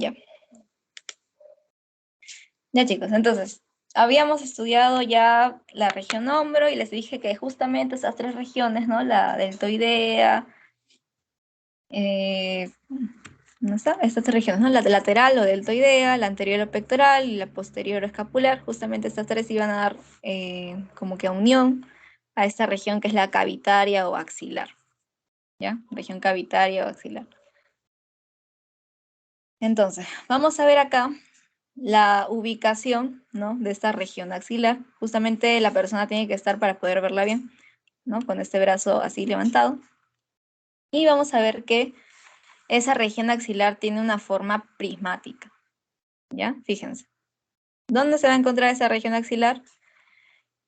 Ya. Ya, chicos, entonces, habíamos estudiado ya la región hombro y les dije que justamente esas tres regiones, ¿no? La deltoidea, ¿no está? Estas tres regiones, ¿no? La lateral o deltoidea, la anterior o pectoral y la posterior o escapular. Justamente estas tres iban a dar como que unión a esta región que es la cavitaria o axilar. ¿Ya? Región cavitaria o axilar. Entonces, vamos a ver acá la ubicación, ¿no? De esta región axilar. Justamente la persona tiene que estar para poder verla bien, ¿no? Con este brazo así levantado. Y vamos a ver que esa región axilar tiene una forma prismática, ¿ya? Fíjense. ¿Dónde se va a encontrar esa región axilar?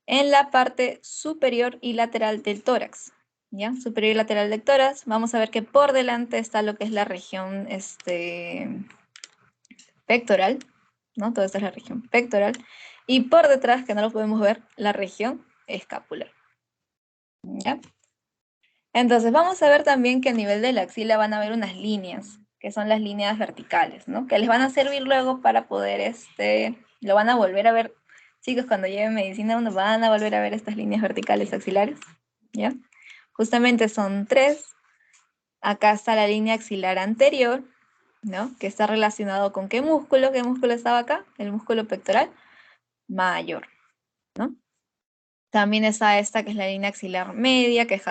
En la parte superior y lateral del tórax, ¿ya? Superior y lateral del tórax. Vamos a ver que por delante está lo que es la región pectoral, ¿no? Toda esta es la región pectoral. Y por detrás, que no lo podemos ver, la región escapular, ¿ya? Entonces, vamos a ver también que a nivel de la axila van a haber unas líneas, que son las líneas verticales, ¿no? Que les van a servir luego para poder, lo van a volver a ver, chicos, cuando lleven medicina, uno van a volver a ver estas líneas verticales axilares, ¿ya? Justamente son tres. Acá está la línea axilar anterior, ¿no? Que está relacionado con ¿qué músculo? ¿Qué músculo estaba acá? El músculo pectoral mayor, ¿no? También está esta que es la línea axilar media, que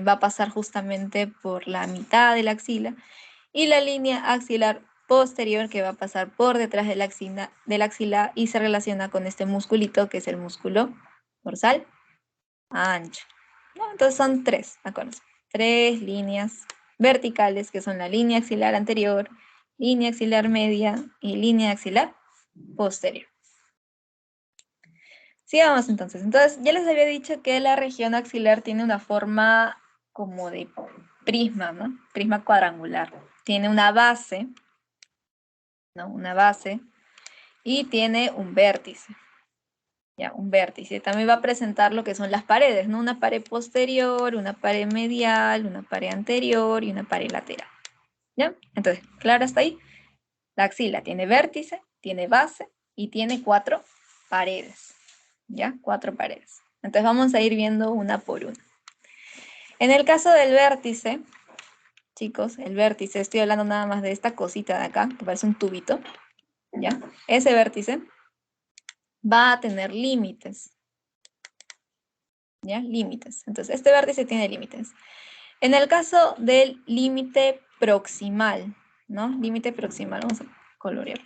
va a pasar justamente por la mitad de la axila, y la línea axilar posterior que va a pasar por detrás de la axila y se relaciona con este musculito que es el músculo dorsal ancho, ¿no? Entonces son tres, acuérdense, tres líneas verticales que son la línea axilar anterior, línea axilar media y línea axilar posterior. Sigamos entonces. Entonces, ya les había dicho que la región axilar tiene una forma como de prisma, ¿no? Prisma cuadrangular. Tiene una base, ¿no? Una base y tiene un vértice. Ya, un vértice. También va a presentar lo que son las paredes, ¿no? Una pared posterior, una pared medial, una pared anterior y una pared lateral. ¿Ya? Entonces, claro hasta ahí. La axila tiene vértice, tiene base y tiene 4 paredes. ¿Ya? 4 paredes. Entonces vamos a ir viendo una por una. En el caso del vértice, chicos, el vértice, estoy hablando nada más de esta cosita de acá, que parece un tubito, ¿ya? Ese vértice va a tener límites, ¿ya? Límites. Entonces, este vértice tiene límites. En el caso del límite proximal, ¿no? Límite proximal, vamos a colorearlo.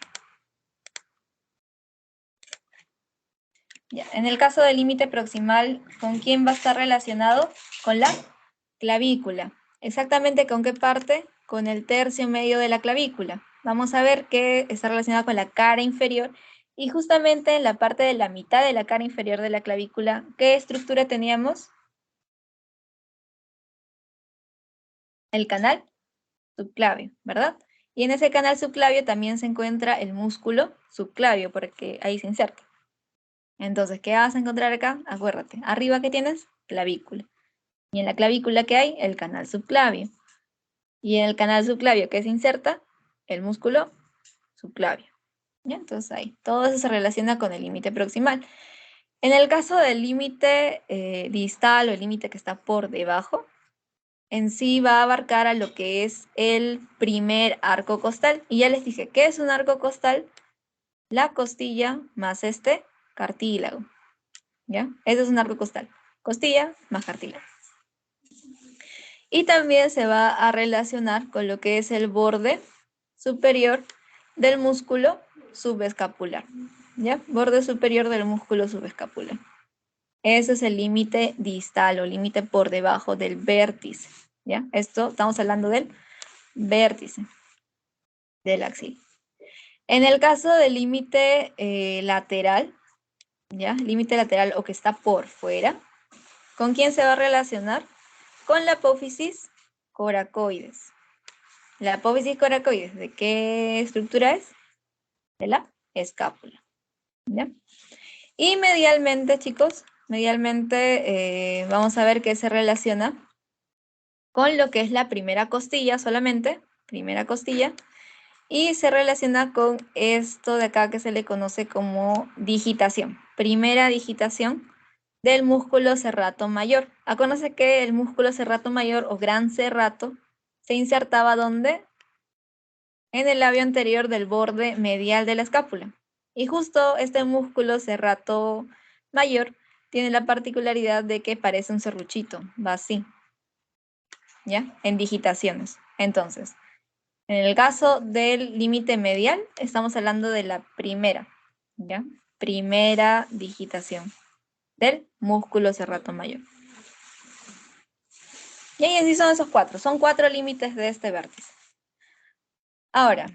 Ya, en el caso del límite proximal, ¿con quién va a estar relacionado? Con la clavícula. ¿Exactamente con qué parte? Con el tercio medio de la clavícula. Vamos a ver que está relacionado con la cara inferior y justamente en la parte de la mitad de la cara inferior de la clavícula, ¿qué estructura teníamos? El canal subclavio, ¿verdad? Y en ese canal subclavio también se encuentra el músculo subclavio, porque ahí se inserta. Entonces, ¿qué vas a encontrar acá? Acuérdate, arriba que tienes, clavícula. Y en la clavícula que hay, el canal subclavio. Y en el canal subclavio que se inserta, el músculo subclavio. ¿Ya? Entonces ahí, todo eso se relaciona con el límite proximal. En el caso del límite distal o el límite que está por debajo, en sí va a abarcar a lo que es el primer arco costal. Y ya les dije, ¿qué es un arco costal? La costilla más este cartílago. ¿Ya? Eso es un arco costal. Costilla más cartílago. Y también se va a relacionar con lo que es el borde superior del músculo subescapular. ¿Ya? Borde superior del músculo subescapular. Ese es el límite distal o límite por debajo del vértice. ¿Ya? Esto estamos hablando del vértice del axila. En el caso del límite lateral, ¿ya? Límite lateral o que está por fuera, ¿con quién se va a relacionar? Con la apófisis coracoides. La apófisis coracoides, ¿de qué estructura es? De la escápula. ¿Ya? Y medialmente, chicos, medialmente vamos a ver que se relaciona con lo que es la primera costilla solamente, primera costilla, y se relaciona con esto de acá que se le conoce como digitación. Primera digitación del músculo serrato mayor. Acuérdense que el músculo serrato mayor o gran serrato se insertaba ¿dónde? En el labio anterior del borde medial de la escápula. Y justo este músculo serrato mayor tiene la particularidad de que parece un serruchito, va así, ¿ya? En digitaciones. Entonces, en el caso del límite medial, estamos hablando de la primera, ¿ya? Primera digitación del músculo serrato mayor. Y ahí sí son esos cuatro. Son 4 límites de este vértice. Ahora,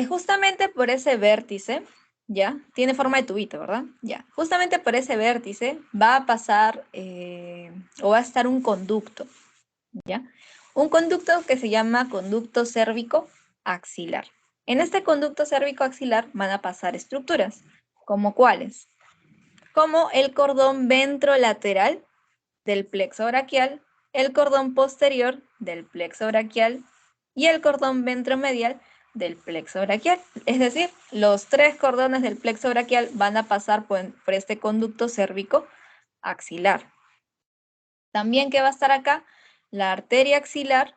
justamente por ese vértice, ¿ya? Tiene forma de tubito, ¿verdad? Ya. Justamente por ese vértice va a pasar o va a estar un conducto, ¿ya? Un conducto que se llama conducto cérvico axilar. En este conducto cérvico axilar van a pasar estructuras, ¿como cuáles? Como el cordón ventrolateral del plexo braquial, el cordón posterior del plexo braquial y el cordón ventromedial del plexo braquial. Es decir, los 3 cordones del plexo braquial van a pasar por este conducto cérvico axilar. También, ¿qué va a estar acá? La arteria axilar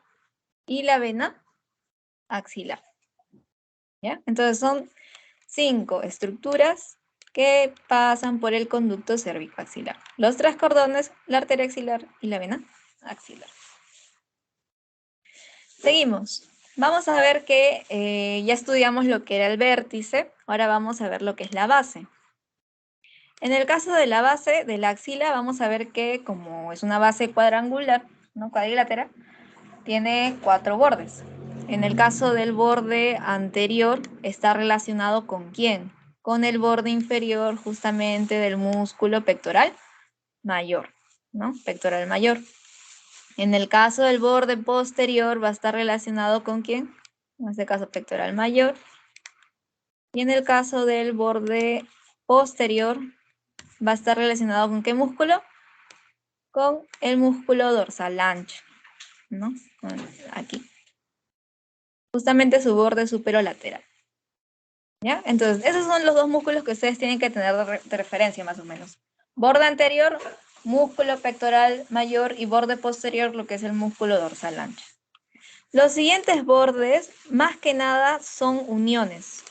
y la vena axilar. ¿Ya? Entonces son 5 estructuras que pasan por el conducto cérvico axilar. Los 3 cordones, la arteria axilar y la vena axilar. Seguimos. Vamos a ver que ya estudiamos lo que era el vértice, ahora vamos a ver lo que es la base. En el caso de la base de la axila, vamos a ver que como es una base cuadrangular, ¿no? Cuadrilátera, tiene 4 bordes. En el caso del borde anterior, está relacionado ¿con quién? Con el borde inferior justamente del músculo pectoral mayor, ¿no? Pectoral mayor. En el caso del borde posterior va a estar relacionado ¿con quién? En este caso pectoral mayor. Y en el caso del borde posterior va a estar relacionado ¿con qué músculo? Con el músculo dorsal ancho, ¿no? Aquí. Justamente su borde superolateral. ¿Ya? Entonces, esos son los 2 músculos que ustedes tienen que tener de referencia más o menos. Borde anterior, músculo pectoral mayor y borde posterior, lo que es el músculo dorsal ancho. Los siguientes bordes, más que nada, son uniones,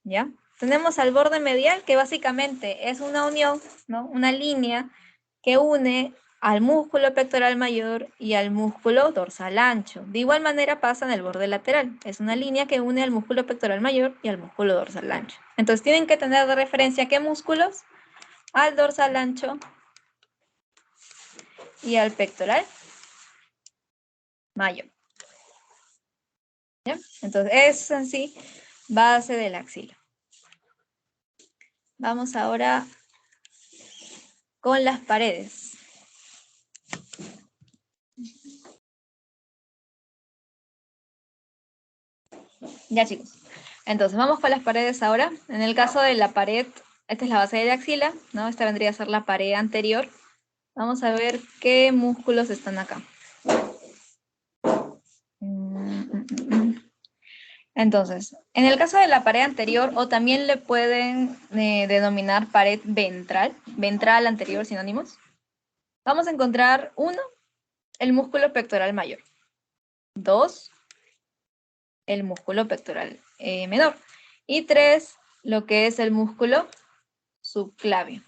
¿ya? Tenemos al borde medial, que básicamente es una unión, ¿no? Una línea que une al músculo pectoral mayor y al músculo dorsal ancho. De igual manera pasa en el borde lateral. Es una línea que une al músculo pectoral mayor y al músculo dorsal ancho. Entonces tienen que tener de referencia ¿qué músculos? Al dorsal ancho y al pectoral mayor. ¿Ya? Entonces, eso es en sí base de la axila. Vamos ahora con las paredes. Ya, chicos. Entonces, vamos con las paredes ahora. En el caso de la pared, esta es la base de la axila, ¿no? Esta vendría a ser la pared anterior. Vamos a ver qué músculos están acá. Entonces, en el caso de la pared anterior, o también le pueden denominar pared ventral, ventral anterior, sinónimos, vamos a encontrar 1, el músculo pectoral mayor. 2, el músculo pectoral menor. Y 3, lo que es el músculo subclavio.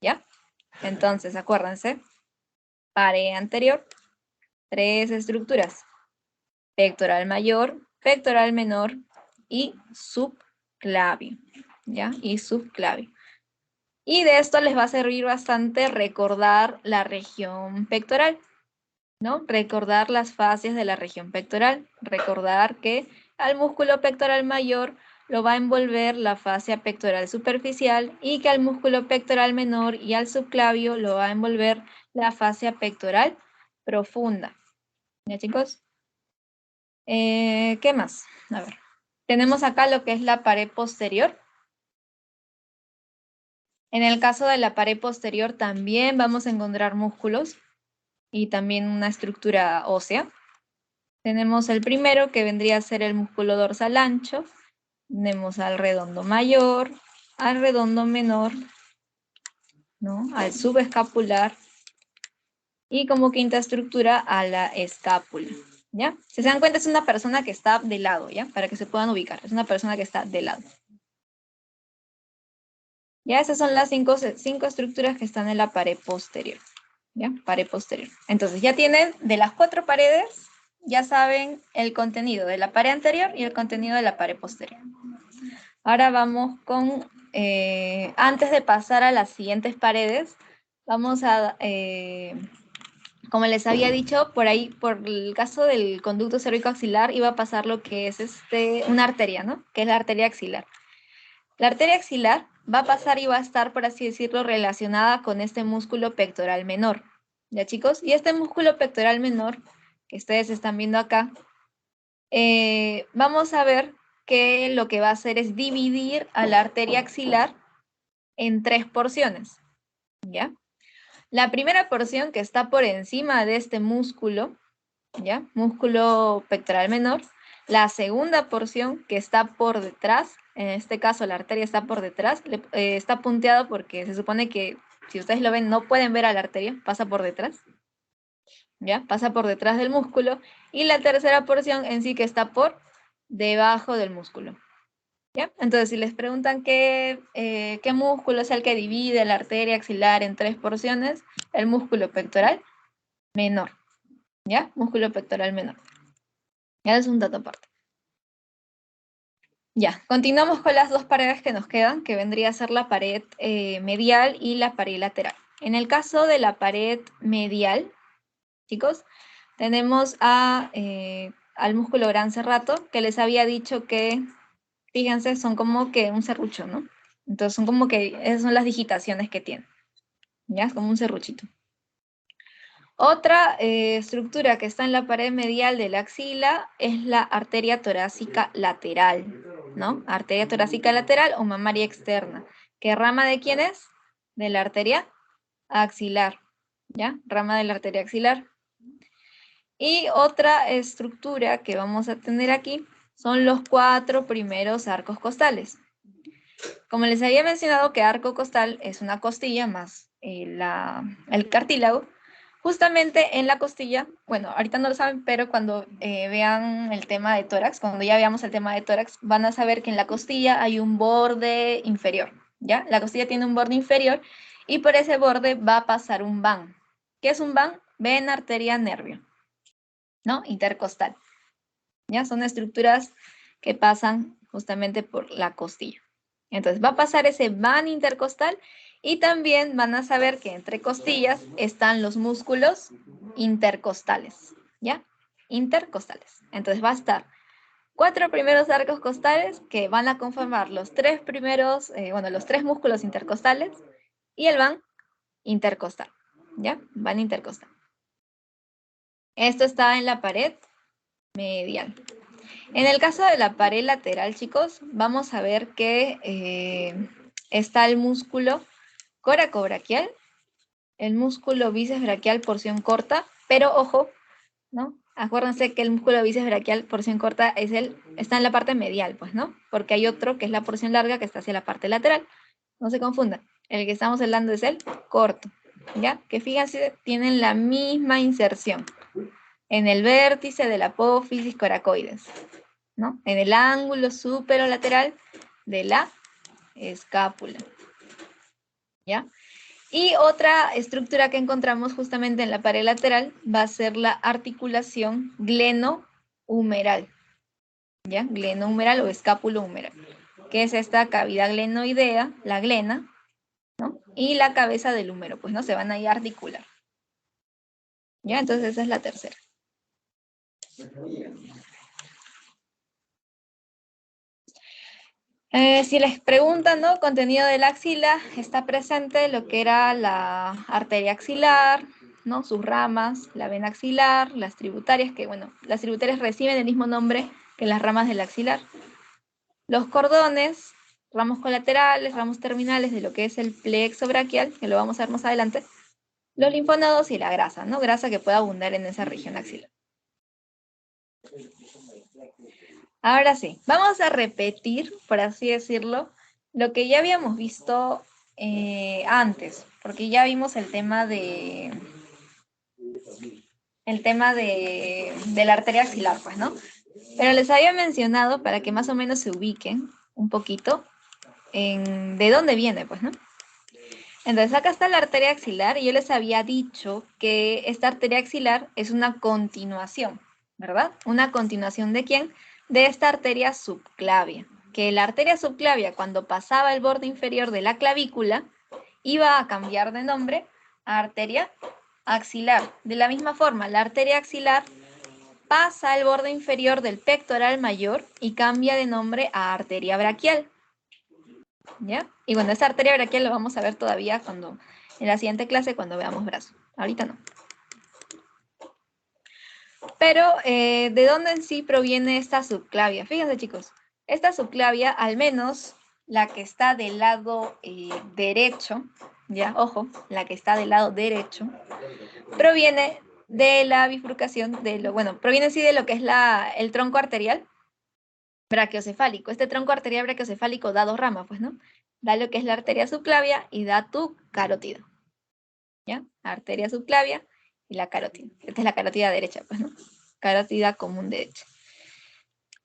¿Ya? Entonces, acuérdense, pared anterior, 3 estructuras. Pectoral mayor, pectoral menor y subclavio. ¿Ya? Y subclavio. Y de esto les va a servir bastante recordar la región pectoral, ¿no? Recordar las fascias de la región pectoral. Recordar que al músculo pectoral mayor lo va a envolver la fascia pectoral superficial y que al músculo pectoral menor y al subclavio lo va a envolver la fascia pectoral profunda. ¿Ya, chicos? ¿Qué más? A ver. Tenemos acá lo que es la pared posterior. En el caso de la pared posterior también vamos a encontrar músculos y también una estructura ósea. Tenemos el primero, que vendría a ser el músculo dorsal ancho. Tenemos al redondo mayor, al redondo menor, ¿no? Al subescapular. Y como quinta estructura a la escápula, ¿ya? Si se dan cuenta, es una persona que está de lado, ¿ya? Para que se puedan ubicar. Es una persona que está de lado. Ya, esas son las cinco estructuras que están en la pared posterior. ¿Ya? Pared posterior. Entonces, ya tienen de las 4 paredes, ya saben el contenido de la pared anterior y el contenido de la pared posterior. Ahora vamos con, antes de pasar a las siguientes paredes, vamos a, como les había dicho, por ahí, por el caso del conducto cérvico-axilar, iba a pasar lo que es una arteria, ¿no? Que es la arteria axilar. La arteria axilar va a pasar y va a estar, por así decirlo, relacionada con este músculo pectoral menor. ¿Ya, chicos? Y este músculo pectoral menor, que ustedes están viendo acá, vamos a ver que lo que va a hacer es dividir a la arteria axilar en 3 porciones. ¿Ya? La primera porción, que está por encima de este músculo, ¿ya? Músculo pectoral menor. La segunda porción, que está por detrás, en este caso la arteria está por detrás, está punteado porque se supone que, si ustedes lo ven, no pueden ver a la arteria, pasa por detrás, ¿ya? Pasa por detrás del músculo. Y la tercera porción en sí, que está por debajo del músculo, ¿ya? Entonces, si les preguntan qué músculo es el que divide la arteria axilar en 3 porciones, el músculo pectoral menor, ¿ya? Músculo pectoral menor. Ya es un dato aparte. Ya, continuamos con las 2 paredes que nos quedan, que vendría a ser la pared medial y la pared lateral. En el caso de la pared medial, chicos, tenemos al músculo gran cerrato, que les había dicho que, fíjense, son como que un serrucho, ¿no? Entonces son como que, esas son las digitaciones que tiene, ¿ya? Es como un serruchito. Otra estructura que está en la pared medial de la axila es la arteria torácica lateral, ¿no? Arteria torácica lateral o mamaria externa. ¿Qué rama de quién es? De la arteria axilar, ¿ya? Rama de la arteria axilar. Y otra estructura que vamos a tener aquí son los 4 primeros arcos costales. Como les había mencionado que arco costal es una costilla más el cartílago, justamente en la costilla, bueno, ahorita no lo saben, pero cuando vean el tema de tórax, cuando ya veamos el tema de tórax, van a saber que en la costilla hay un borde inferior, ¿ya? La costilla tiene un borde inferior y por ese borde va a pasar un van. ¿Qué es un van? Vena, arteria, nervio, ¿no? Intercostal, ¿ya? Son estructuras que pasan justamente por la costilla. Entonces va a pasar ese van intercostal y también van a saber que entre costillas están los músculos intercostales, ¿ya? Intercostales. Entonces va a estar 4 primeros arcos costales que van a conformar los 3 primeros, los 3 músculos intercostales y el van intercostal, ¿ya? Van intercostal. Esto está en la pared medial. En el caso de la pared lateral, chicos, vamos a ver que está el músculo coracobraquial, el músculo bíceps braquial porción corta, pero ojo, ¿no? Acuérdense que el músculo bíceps braquial porción corta está en la parte medial, pues, ¿no? Porque hay otro que es la porción larga que está hacia la parte lateral. No se confundan. El que estamos hablando es el corto, ¿ya? Que fíjense, tienen la misma inserción en el vértice de la apófisis coracoides, ¿no? En el ángulo superolateral de la escápula, ¿ya? Y otra estructura que encontramos justamente en la pared lateral va a ser la articulación glenohumeral, ¿ya? Glenohumeral o escápulo-humeral, que es esta cavidad glenoidea, la glena, ¿no? Y la cabeza del húmero, pues, ¿no? Se van ahí a articular, ¿ya? Entonces esa es la tercera. Si les preguntan, ¿no? Contenido de la axila, está presente lo que era la arteria axilar, ¿no? Sus ramas, la vena axilar, las tributarias, que bueno, las tributarias reciben el mismo nombre que las ramas del axilar. Los cordones, ramos colaterales, ramos terminales de lo que es el plexo braquial, que lo vamos a ver más adelante. Los linfonodos y la grasa, ¿no? Grasa que puede abundar en esa región axilar. Ahora sí, vamos a repetir, por así decirlo, lo que ya habíamos visto antes, porque ya vimos el tema de la arteria axilar, pues, ¿no? Pero les había mencionado para que más o menos se ubiquen un poquito en de dónde viene, pues, ¿no? Entonces acá está la arteria axilar y yo les había dicho que esta arteria axilar es una continuación, ¿verdad? ¿Una continuación de quién? De esta arteria subclavia. Que la arteria subclavia, cuando pasaba el borde inferior de la clavícula, iba a cambiar de nombre a arteria axilar. De la misma forma, la arteria axilar pasa el borde inferior del pectoral mayor y cambia de nombre a arteria braquial. ¿Ya? Y bueno, esta arteria braquial lo vamos a ver todavía en la siguiente clase cuando veamos brazo. Ahorita no. Pero, ¿de dónde en sí proviene esta subclavia? Fíjense, chicos, esta subclavia, al menos la que está del lado derecho, ya, ojo, la que está del lado derecho, proviene de la bifurcación proviene sí de lo que es el tronco arterial brachiocefálico. Este tronco arterial brachiocefálico da dos ramas, pues, ¿no? Da lo que es la arteria subclavia y da tu carótida. ¿Ya? Arteria subclavia y la carótida. Esta es la carótida derecha, pues, ¿no? Carótida común derecha.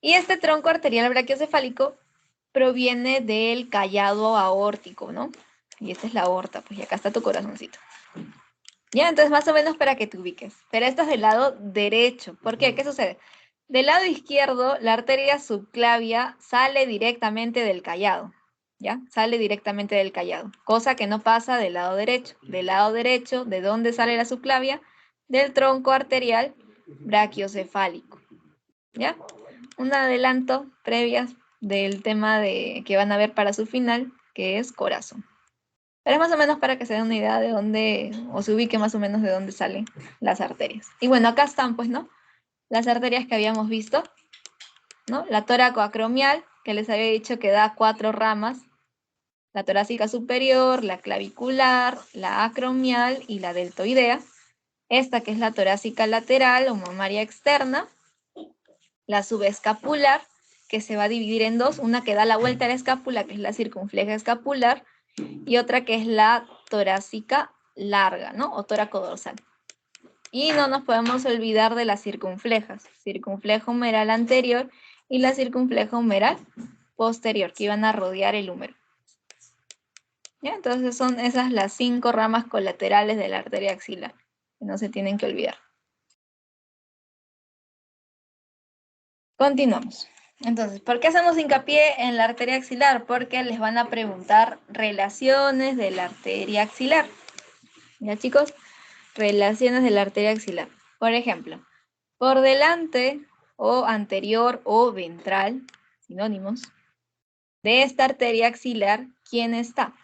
Y este tronco arterial brachiocefálico proviene del callado aórtico, ¿no? Y esta es la aorta, pues, y acá está tu corazoncito. Ya, entonces más o menos para que te ubiques. Pero esto es del lado derecho. ¿Por qué? ¿Qué sucede? Del lado izquierdo, la arteria subclavia sale directamente del callado. ¿Ya? Sale directamente del callado. Cosa que no pasa del lado derecho. Del lado derecho, ¿de dónde sale la subclavia? Del tronco arterial brachiocefálico. ¿Ya? Un adelanto previas del tema que van a ver para su final, que es corazón. Pero es más o menos para que se den una idea de dónde, o se ubique más o menos de dónde salen las arterias. Y bueno, acá están, pues, ¿no? Las arterias que habíamos visto, ¿no? La toracoacromial, que les había dicho que da 4 ramas. La torácica superior, la clavicular, la acromial y la deltoidea. Esta que es la torácica lateral o mamaria externa. La subescapular, que se va a dividir en dos. Una que da la vuelta a la escápula, que es la circunfleja escapular. Y otra que es la torácica larga, ¿no? O toracodorsal. Y no nos podemos olvidar de las circunflejas. Circunflejo humeral anterior y la circunfleja humeral posterior, que iban a rodear el húmero. ¿Ya? Entonces son esas las 5 ramas colaterales de la arteria axilar, que no se tienen que olvidar. Continuamos. Entonces, ¿por qué hacemos hincapié en la arteria axilar? Porque les van a preguntar relaciones de la arteria axilar. ¿Ya, chicos? Relaciones de la arteria axilar. Por ejemplo, por delante o anterior o ventral, sinónimos, de esta arteria axilar, ¿quién está?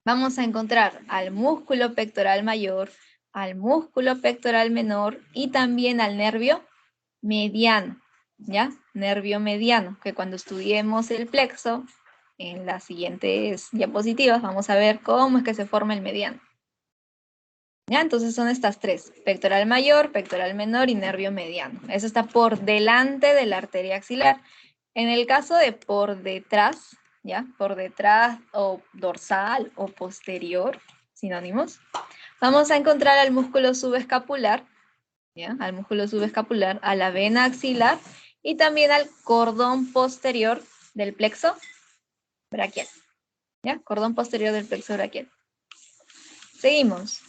Vamos a encontrar al músculo pectoral mayor, al músculo pectoral menor y también al nervio mediano, ¿ya? Nervio mediano, que cuando estudiemos el plexo, en las siguientes diapositivas vamos a ver cómo es que se forma el mediano. ¿Ya? Entonces son estas tres, pectoral mayor, pectoral menor y nervio mediano. Eso está por delante de la arteria axilar. En el caso de por detrás, ¿ya? Por detrás o dorsal o posterior, sinónimos, vamos a encontrar al músculo subescapular, ¿ya? Al músculo subescapular, a la vena axilar y también al cordón posterior del plexo braquial, ¿ya? Cordón posterior del plexo braquial. Seguimos.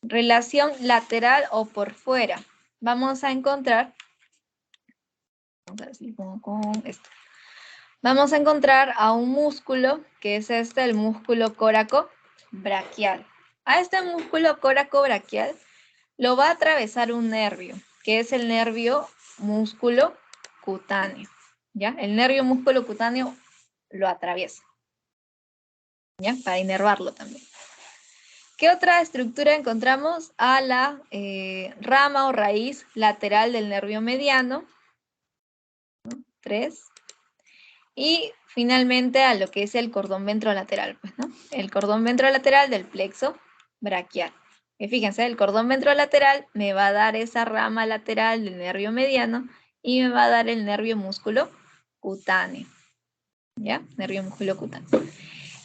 Relación lateral o por fuera. Vamos a encontrar, vamos a ver si pongo con esto. Vamos a encontrar a un músculo, que es el músculo córaco-braquial. A este músculo córaco-braquial lo va a atravesar un nervio, que es el nervio músculo cutáneo. ¿Ya? El nervio músculo cutáneo lo atraviesa, ¿ya? Para inervarlo también. ¿Qué otra estructura encontramos? A la rama o raíz lateral del nervio mediano. 3. Y finalmente a lo que es el cordón ventrolateral, pues, ¿no? El cordón ventrolateral del plexo braquial. Que fíjense, el cordón ventrolateral me va a dar esa rama lateral del nervio mediano y me va a dar el nervio músculo cutáneo. ¿Ya? Nervio músculo cutáneo.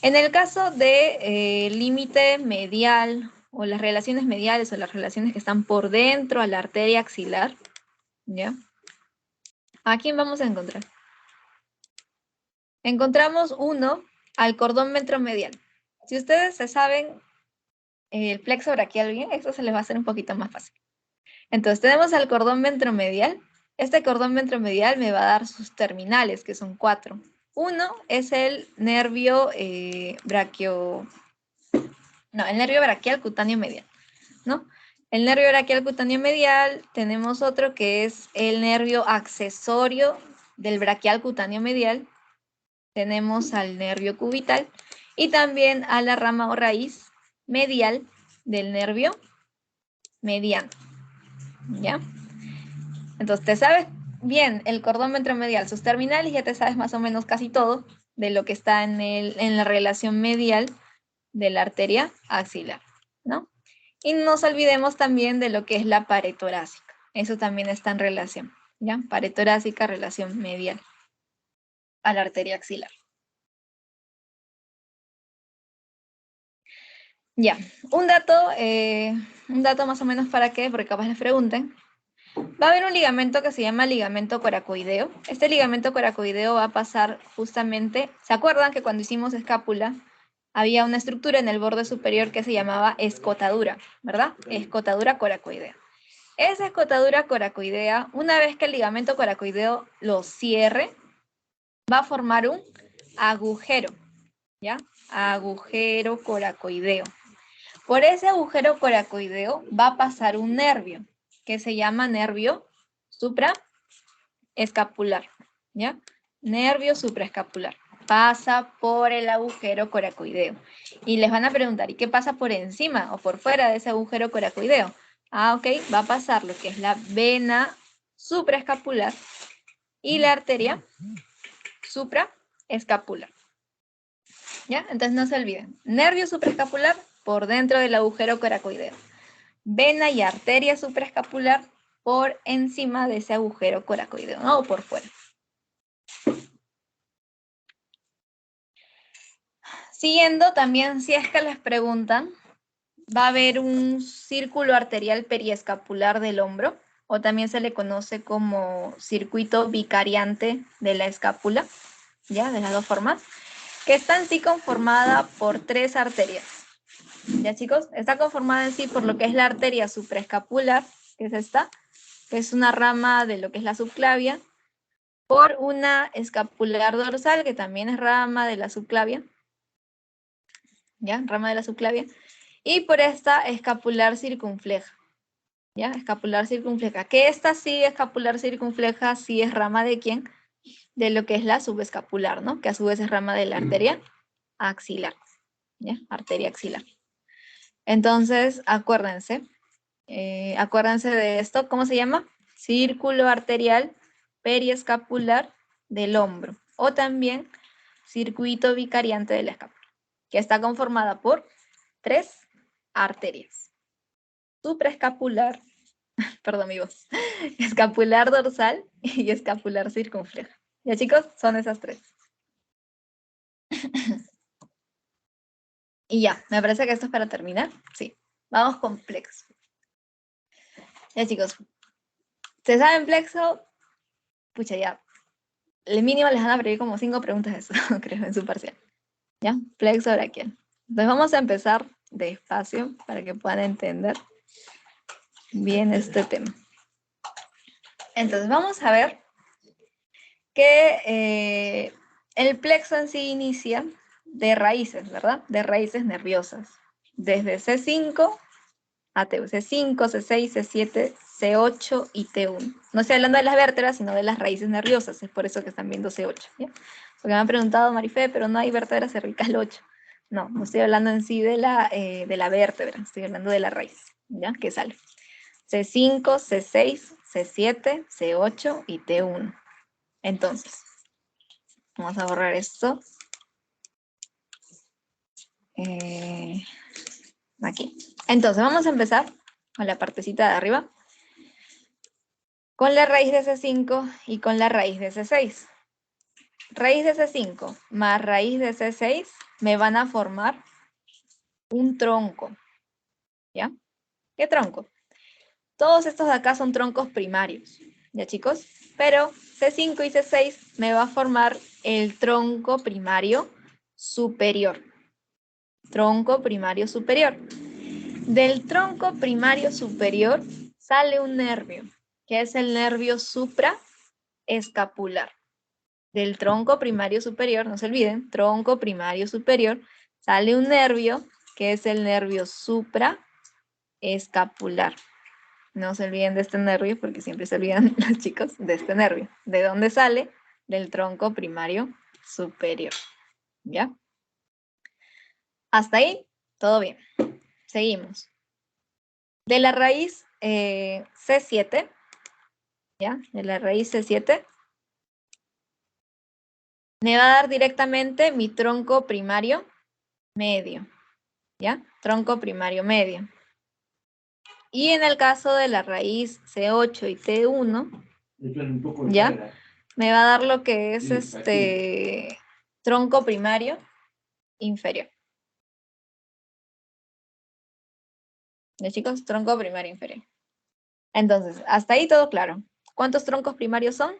En el caso de límite medial o las relaciones mediales o las relaciones que están por dentro a la arteria axilar, ¿ya? ¿A quién vamos a encontrar? Encontramos uno al cordón ventromedial. Si ustedes se saben el plexo braquial bien, esto se les va a hacer un poquito más fácil. Entonces tenemos al cordón ventromedial. Este cordón ventromedial me va a dar sus terminales, que son 4. Uno es el nervio el nervio braquial cutáneo medial, ¿no? El nervio braquial cutáneo medial, tenemos otro que es el nervio accesorio del braquial cutáneo medial. Tenemos al nervio cubital y también a la rama o raíz medial del nervio mediano, ¿ya? Entonces, te sabes bien el cordón ventromedial, sus terminales, ya te sabes más o menos casi todo de lo que está en la relación medial de la arteria axilar, ¿no? Y no nos olvidemos también de lo que es la pared torácica. Eso también está en relación, ¿ya? Pared torácica, relación medial a la arteria axilar. Ya, un dato más o menos para qué, porque capaz les pregunten. Va a haber un ligamento que se llama ligamento coracoideo. Este ligamento coracoideo va a pasar justamente, ¿se acuerdan que cuando hicimos escápula había una estructura en el borde superior que se llamaba escotadura, ¿verdad? Escotadura coracoidea. Esa escotadura coracoidea, una vez que el ligamento coracoideo lo cierre, va a formar un agujero, ¿ya? Agujero coracoideo. Por ese agujero coracoideo va a pasar un nervio que se llama nervio supraescapular, ¿ya? Nervio supraescapular. Pasa por el agujero coracoideo. Y les van a preguntar, ¿y qué pasa por encima o por fuera de ese agujero coracoideo? Ah, ok, va a pasar lo que es la vena supraescapular y la arteria supraescapular. ¿Ya? Entonces no se olviden. Nervio supraescapular por dentro del agujero coracoideo. Vena y arteria supraescapular por encima de ese agujero coracoideo, ¿no? O por fuera. Siguiendo, también si es que les preguntan, va a haber un círculo arterial periescapular del hombro, o también se le conoce como circuito vicariante de la escápula, ¿ya? De las dos formas, que está en sí conformada por 3 arterias. ¿Ya, chicos? Está conformada en sí por lo que es la arteria supraescapular, que es esta, que es una rama de lo que es la subclavia, por una escapular dorsal, que también es rama de la subclavia, ¿ya? Rama de la subclavia, y por esta escapular circunfleja, ¿ya? Escapular circunfleja, que esta sí, escapular circunfleja, sí es rama de ¿quién? De lo que es la subescapular, ¿no? Que a su vez es rama de la arteria axilar, ¿ya? Arteria axilar. Entonces, acuérdense de esto, ¿cómo se llama? Círculo arterial periescapular del hombro, o también circuito vicariante de la escápula, que está conformada por 3 arterias. Supraescapular, perdón mi voz, escapular dorsal y escapular circunfleja. ¿Ya, chicos? Son esas 3. Y ya, me parece que esto es para terminar. Sí, vamos con plexo. Ya, chicos, ¿se saben plexo? Pucha, ya. El mínimo les van a pedir como 5 preguntas de eso, creo, en su parcial. ¿Ya? Plexo braquial. Entonces vamos a empezar despacio para que puedan entender bien este tema. Entonces vamos a ver que el plexo en sí inicia de raíces, ¿verdad? De raíces nerviosas. Desde C5 a T1. C5, C6, C7, C8 y T1. No estoy hablando de las vértebras, sino de las raíces nerviosas. Es por eso que están viendo C8. ¿Ya? Porque me han preguntado, Marife, pero no hay vértebra cervical 8. No, no estoy hablando en sí de la vértebra. Estoy hablando de la raíz, ¿ya? Que sale. C5, C6, C7, C8 y T1. Entonces, vamos a borrar esto. Aquí. Entonces, vamos a empezar con la partecita de arriba. Con la raíz de C5 y con la raíz de C6. Raíz de C5 más raíz de C6 me van a formar un tronco. ¿Ya? ¿Qué tronco? Todos estos de acá son troncos primarios. ¿Ya, chicos? Pero C5 y C6 me va a formar el tronco primario superior. Tronco primario superior. Del tronco primario superior sale un nervio, que es el nervio supraescapular. Del tronco primario superior, no se olviden, tronco primario superior, sale un nervio, que es el nervio supraescapular. No se olviden de este nervio, porque siempre se olvidan los chicos de este nervio. ¿De dónde sale? Del tronco primario superior. ¿Ya? Hasta ahí, todo bien. Seguimos. De la raíz C7, ¿ya? De la raíz C7, me va a dar directamente mi tronco primario medio, ¿ya? Tronco primario medio. Y en el caso de la raíz C8 y T1, ¿ya? Me va a dar lo que es tronco primario inferior. ¿Ya, chicos? Tronco primario inferior. Entonces, hasta ahí todo claro. ¿Cuántos troncos primarios son?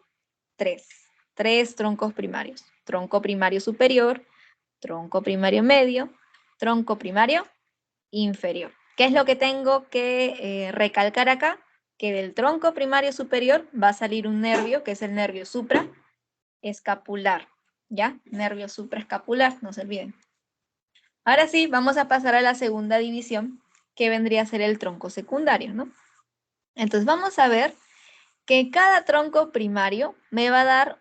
3. 3 troncos primarios. Tronco primario superior, tronco primario medio, tronco primario inferior. ¿Qué es lo que tengo que recalcar acá? Que del tronco primario superior va a salir un nervio, que es el nervio supraescapular. ¿Ya? Nervio supraescapular, no se olviden. Ahora sí, vamos a pasar a la segunda división, que vendría a ser el tronco secundario, ¿no? Entonces vamos a ver que cada tronco primario me va a dar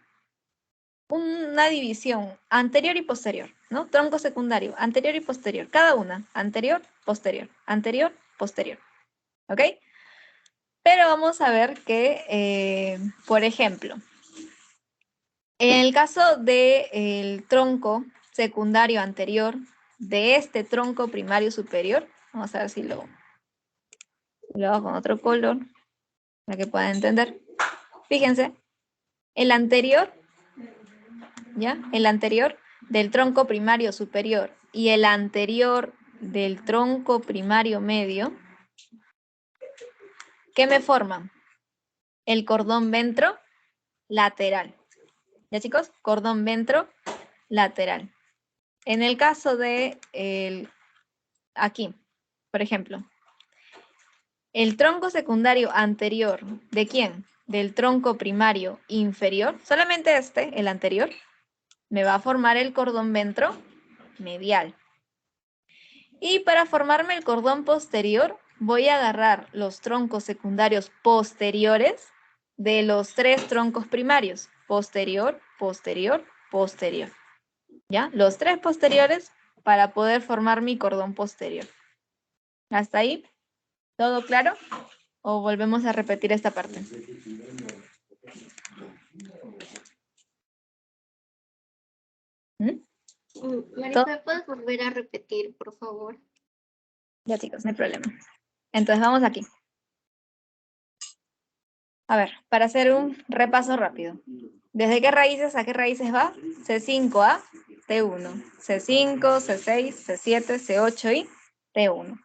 una división anterior y posterior, ¿no? Tronco secundario, anterior y posterior, cada una, anterior, posterior, posterior, ¿ok? Pero vamos a ver que, por ejemplo, en el caso del tronco secundario anterior de este tronco primario superior, vamos a ver si lo hago con otro color para que puedan entender. Fíjense, el anterior, ¿ya? El anterior del tronco primario superior y el anterior del tronco primario medio, ¿qué me forman? El cordón ventrolateral. ¿Ya, chicos? Cordón ventrolateral. En el caso de aquí, por ejemplo, el tronco secundario anterior, ¿de quién? Del tronco primario inferior, solamente el anterior, me va a formar el cordón ventromedial. Y para formarme el cordón posterior, voy a agarrar los troncos secundarios posteriores de los 3 troncos primarios. Posterior, posterior, posterior. ¿Ya? Los 3 posteriores para poder formar mi cordón posterior. ¿Hasta ahí? ¿Todo claro? ¿O volvemos a repetir esta parte? Marisa, ¿puedes volver a repetir, por favor? Ya, chicos, no hay problema. Entonces vamos aquí. A ver, para hacer un repaso rápido. ¿Desde qué raíces a qué raíces va? C5 a T1. C5, C6, C7, C8 y T1.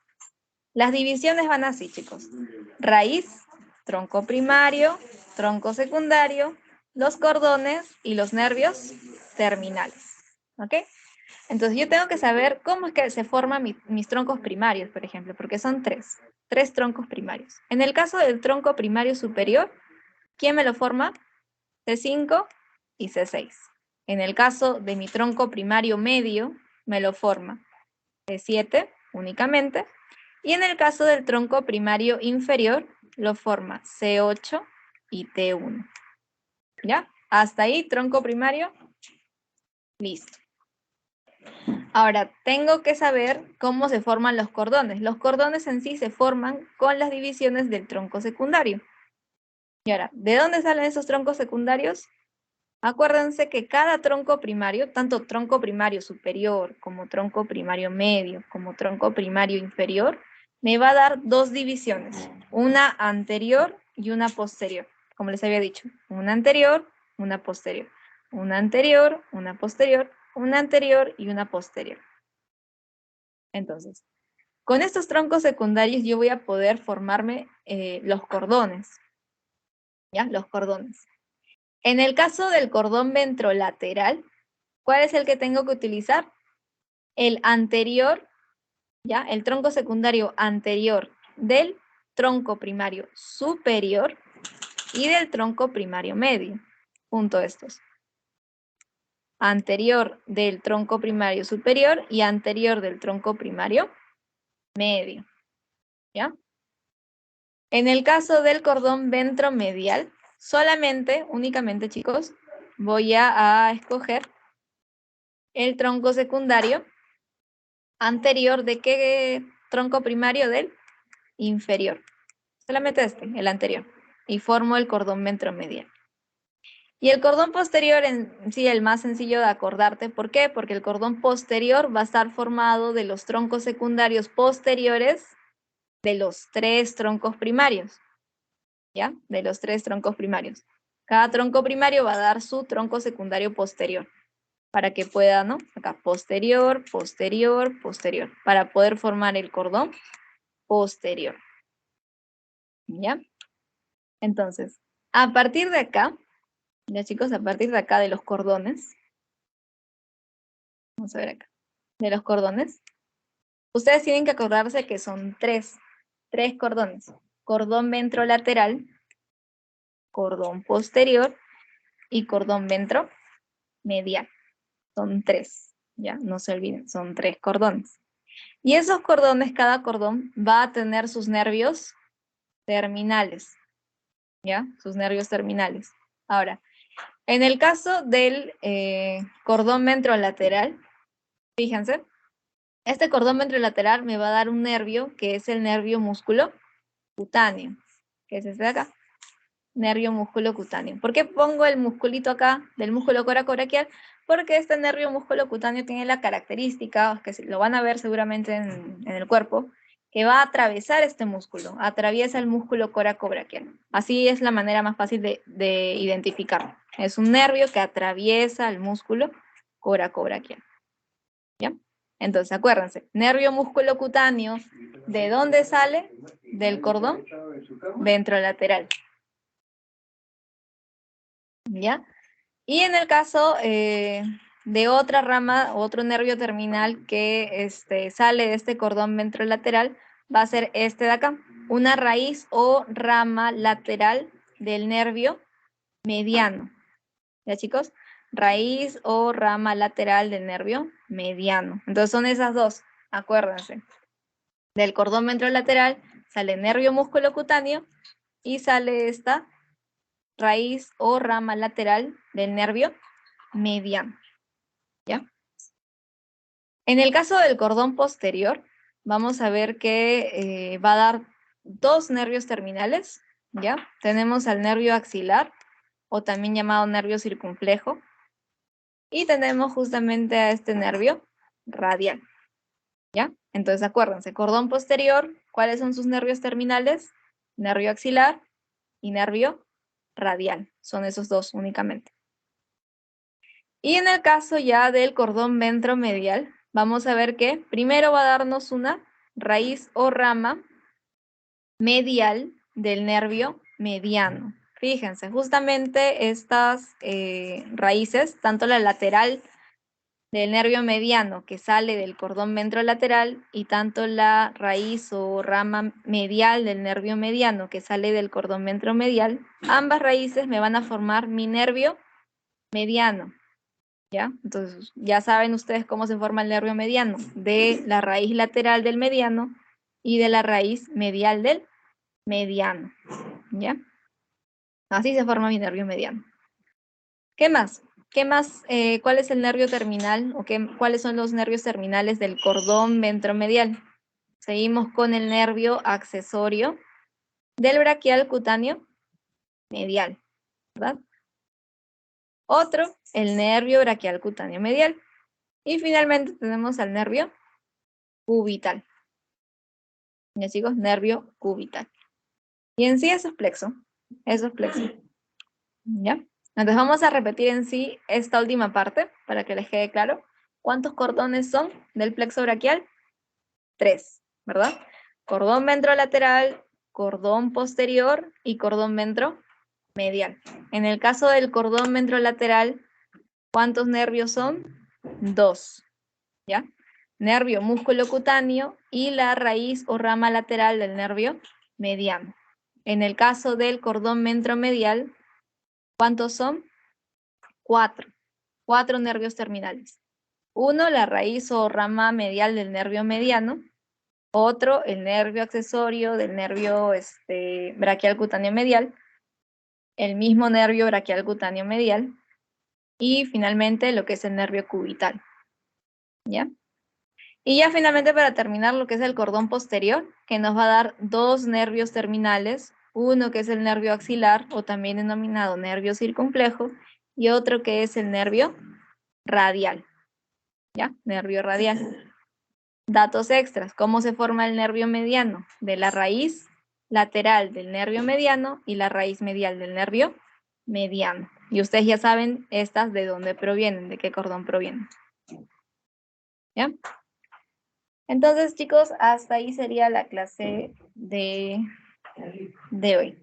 Las divisiones van así, chicos. Raíz, tronco primario, tronco secundario, los cordones y los nervios terminales. ¿Ok? Entonces yo tengo que saber cómo es que se forman mis troncos primarios, por ejemplo, porque son 3. 3 troncos primarios. En el caso del tronco primario superior, ¿quién me lo forma? C5 y C6. En el caso de mi tronco primario medio, me lo forma C7 únicamente. Y en el caso del tronco primario inferior, lo forma C8 y T1. ¿Ya? Hasta ahí, tronco primario, listo. Ahora, tengo que saber cómo se forman los cordones. Los cordones en sí se forman con las divisiones del tronco secundario. Y ahora, ¿de dónde salen esos troncos secundarios? Acuérdense que cada tronco primario, tanto tronco primario superior como tronco primario medio, como tronco primario inferior, me va a dar dos divisiones, una anterior y una posterior. Como les había dicho, una anterior, una posterior, una anterior, una posterior, una anterior y una posterior. Entonces, con estos troncos secundarios yo voy a poder formarme los cordones, ¿ya? Los cordones. En el caso del cordón ventrolateral, ¿cuál es el que tengo que utilizar? El anterior, ¿ya? El tronco secundario anterior del tronco primario superior y del tronco primario medio. Junto estos. Anterior del tronco primario superior y anterior del tronco primario medio, ¿ya? En el caso del cordón ventromedial, únicamente, chicos, voy a escoger el tronco secundario anterior de qué tronco primario del inferior. Solamente el anterior. Y formo el cordón ventromedial. Y el cordón posterior en sí, el más sencillo de acordarte. ¿Por qué? Porque el cordón posterior va a estar formado de los troncos secundarios posteriores de los tres troncos primarios. ¿Ya? De los tres troncos primarios. Cada tronco primario va a dar su tronco secundario posterior. Para que pueda, ¿no? Acá, posterior, posterior, posterior. Para poder formar el cordón posterior. ¿Ya? Entonces, a partir de acá, ya chicos, a partir de acá de los cordones, vamos a ver acá, de los cordones, ustedes tienen que acordarse que son tres cordones. Cordón ventrolateral, cordón posterior y cordón ventromedial. Son tres, ya, no se olviden, son tres cordones. Y esos cordones, cada cordón va a tener sus nervios terminales, ¿ya? Sus nervios terminales. Ahora, en el caso del cordón ventrolateral, fíjense, este cordón ventrolateral me va a dar un nervio que es el nervio músculo cutáneo, que es este de acá, nervio músculo cutáneo. ¿Por qué pongo el musculito acá del músculo coracoraquial? Porque este nervio músculo cutáneo tiene la característica, que lo van a ver seguramente en el cuerpo, que va a atravesar este músculo, atraviesa el músculo coracobraquial. Así es la manera más fácil de identificarlo. Es un nervio que atraviesa el músculo coracobraquial. ¿Ya? Entonces, acuérdense, nervio músculo cutáneo, ¿de dónde sale? Del cordón ventrolateral. ¿Ya? Y en el caso de otra rama, otro nervio terminal que sale de este cordón ventrolateral, va a ser este de acá, una raíz o rama lateral del nervio mediano. ¿Ya, chicos? Raíz o rama lateral del nervio mediano. Entonces son esas dos, acuérdense. Del cordón ventrolateral sale nervio músculo cutáneo y sale esta raíz o rama lateral del nervio mediano. ¿Ya? En el caso del cordón posterior, vamos a ver que va a dar dos nervios terminales, ¿ya? Tenemos al nervio axilar, o también llamado nervio circunflejo, y tenemos justamente a este nervio radial, ¿ya? Entonces acuérdense, cordón posterior, ¿cuáles son sus nervios terminales? Nervio axilar y nervio radial, son esos dos únicamente. Y en el caso ya del cordón ventromedial, vamos a ver que primero va a darnos una raíz o rama medial del nervio mediano. Fíjense, justamente estas raíces, tanto la lateral del nervio mediano que sale del cordón ventrolateral y tanto la raíz o rama medial del nervio mediano que sale del cordón ventromedial, ambas raíces me van a formar mi nervio mediano. ¿Ya? Entonces, ya saben ustedes cómo se forma el nervio mediano, de la raíz lateral del mediano y de la raíz medial del mediano, ¿ya? Así se forma mi nervio mediano. ¿Qué más? ¿Qué más? ¿Cuál es el nervio terminal o cuáles son los nervios terminales del cordón ventromedial? Seguimos con el nervio accesorio del braquial cutáneo medial, ¿verdad? Otro, el nervio braquial cutáneo medial. Y finalmente tenemos al nervio cubital. Ya chicos, nervio cubital. Y en sí eso es plexo. Eso es plexo. ¿Ya? Entonces vamos a repetir en sí esta última parte para que les quede claro. ¿Cuántos cordones son del plexo braquial? 3, ¿verdad? Cordón ventrolateral, cordón posterior y cordón ventromedial. En el caso del cordón ventrolateral, ¿cuántos nervios son? 2, ¿ya? Nervio músculo cutáneo y la raíz o rama lateral del nervio mediano. En el caso del cordón ventromedial, ¿cuántos son? 4. 4 nervios terminales. Uno, la raíz o rama medial del nervio mediano. Otro, el nervio accesorio del nervio braquial cutáneo medial. El mismo nervio braquial cutáneo medial. Y finalmente lo que es el nervio cubital. ¿Ya? Y ya finalmente para terminar lo que es el cordón posterior, que nos va a dar 2 nervios terminales. Uno que es el nervio axilar, o también denominado nervio circunflejo, y otro que es el nervio radial. ¿Ya? Nervio radial. Datos extras. ¿Cómo se forma el nervio mediano? De la raíz lateral del nervio mediano y la raíz medial del nervio mediano. Y ustedes ya saben estas de dónde provienen, de qué cordón provienen. ¿Ya? Entonces, chicos, hasta ahí sería la clase de hoy.